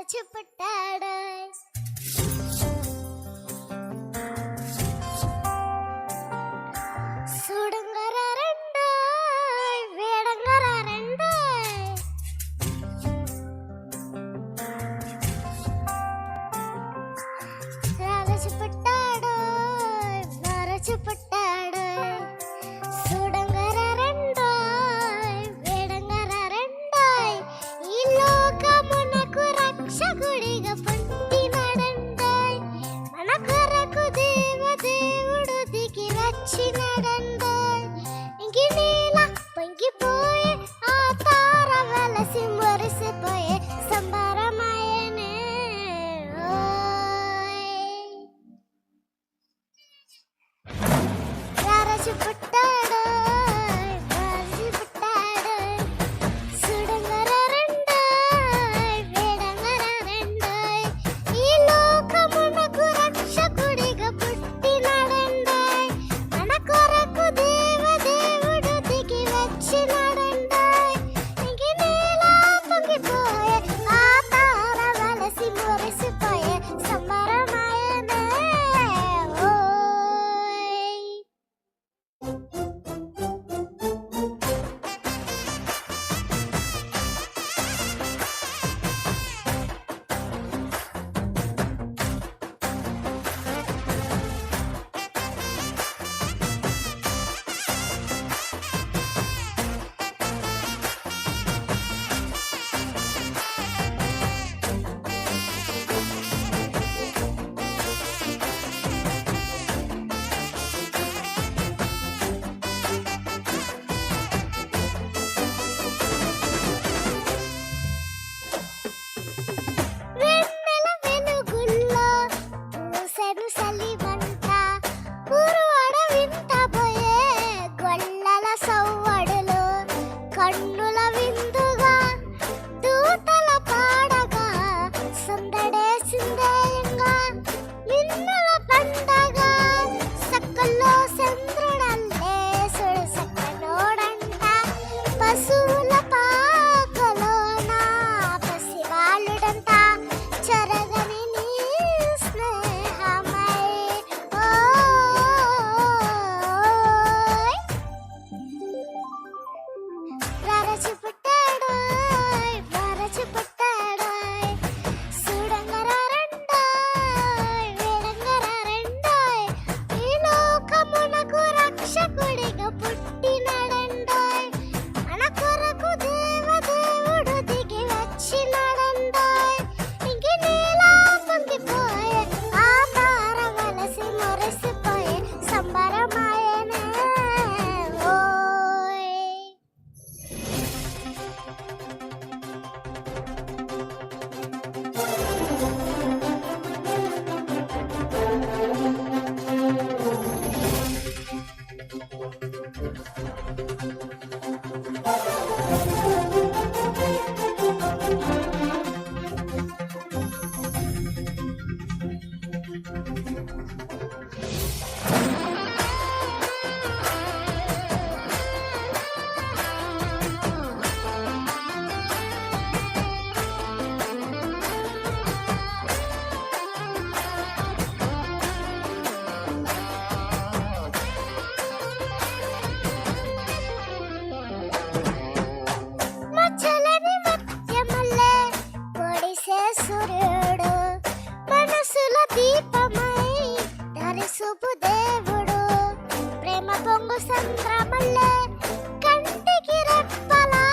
చూపుట్టాడు చూడంగర రెండో వేడంగర రెండో చూపుట్టాడు చూపుట్టాడు చూడంగర రెండో వేడంగర రెండో ఈ లోకమునకు రక్షకుడిగా పుట్టినడండోయ్ మన కొరకు దేవుడు దిగి వచ్చినడండోయ్ ఇంక నీల పొంగిపోయే ఆ తార వెలసి మురిసిపోయే సంబరమాయనే రారచి పుట్టాడు రారచి పుట్టాడు చూడంగర రెండోయ్ వేడంగర రెండోయ్ ఈ లోకమునకు రక్షకుడిగా పుట్టినడండోయ్ మన కొరకు దేవుడు దిగి వచ్చినడండోయ్ ఇంక నీల పొంగిపోయే ఆ తార వెలసి మురిసిపోయే సంబరమాయనే ఓయ్ వెన్నెల వెలుగుల్లో పూసెను సలివంట పురువడ వింటబోయే గొల్లల సవ్వడులు కన్నుల విందుగా దూతల పాడగా సందడేసిందేయంగా మిన్నుల పండగ సక్కల్లో చంద్రుడల్లే సుడు సక్కనోడంట పశువుల పాకలోన పసివాలుడంట చెరగని నీ స్నేహమై ఓయ్ రారచి పుట్టాడోయ్ రారచి పుట్టాడోయ్ చూడంగర రెండోయ్ వేడంగర రెండోయ్ ఈ లోకమునకు రక్షకుడిగా పుట్టినడండోయ్ మన కొరకు దేవుడు దిగి వచ్చినడండోయ్ ఇంక నీల పొంగిపోయే ఆ తార వెలసి మురిసిపోయే సంబరమాయనే ఓయ్ మచ్చలని మత్యమల్లే పొడిసే సూర్యుడు మనసుల దీపమై ధరిసుపు దేవుడు ప్రేమ పొంగు సంద్రమల్లే కంటికి రెప్పలా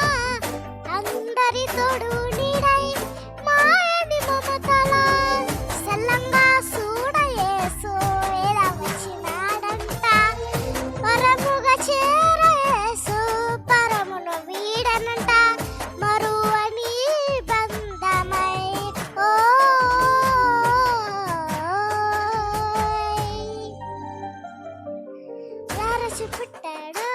అందరి తోడు నీడై మాయని మమతల సల్లంగా చూడయేసు ఎలా వచ్చినాడంట పరముగా చేరయేసు పరమును వీడనంట మరువని బంధమై ఓయ్ రారచి పుట్టాడు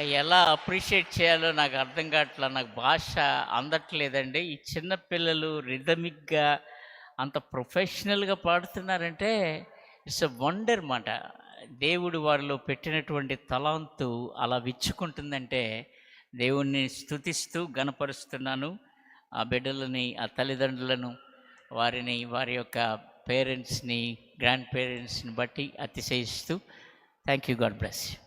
ఎలా అప్రిషియేట్ చేయాలో నాకు అర్థం కావట్లా. నాకు భాష అందట్లేదండి. ఈ చిన్న పిల్లలు రిథమిక్‌గా అంత ప్రొఫెషనల్‌గా పాడుతున్నారంటే ఇట్స్ ఎ వండర్ మాట. దేవుడు వారిలో పెట్టినటువంటి తలాంతు అలా విచ్చుకుంటుందంటే దేవుణ్ణి స్తుతిస్తూ ఘనపరుస్తున్నాను. ఆ బిడ్డలని, ఆ తల్లిదండ్రులను, వారిని, వారి యొక్క పేరెంట్స్‌ని, గ్రాండ్ పేరెంట్స్‌ని బట్టి అతిశయిస్తూ thank you. God bless you.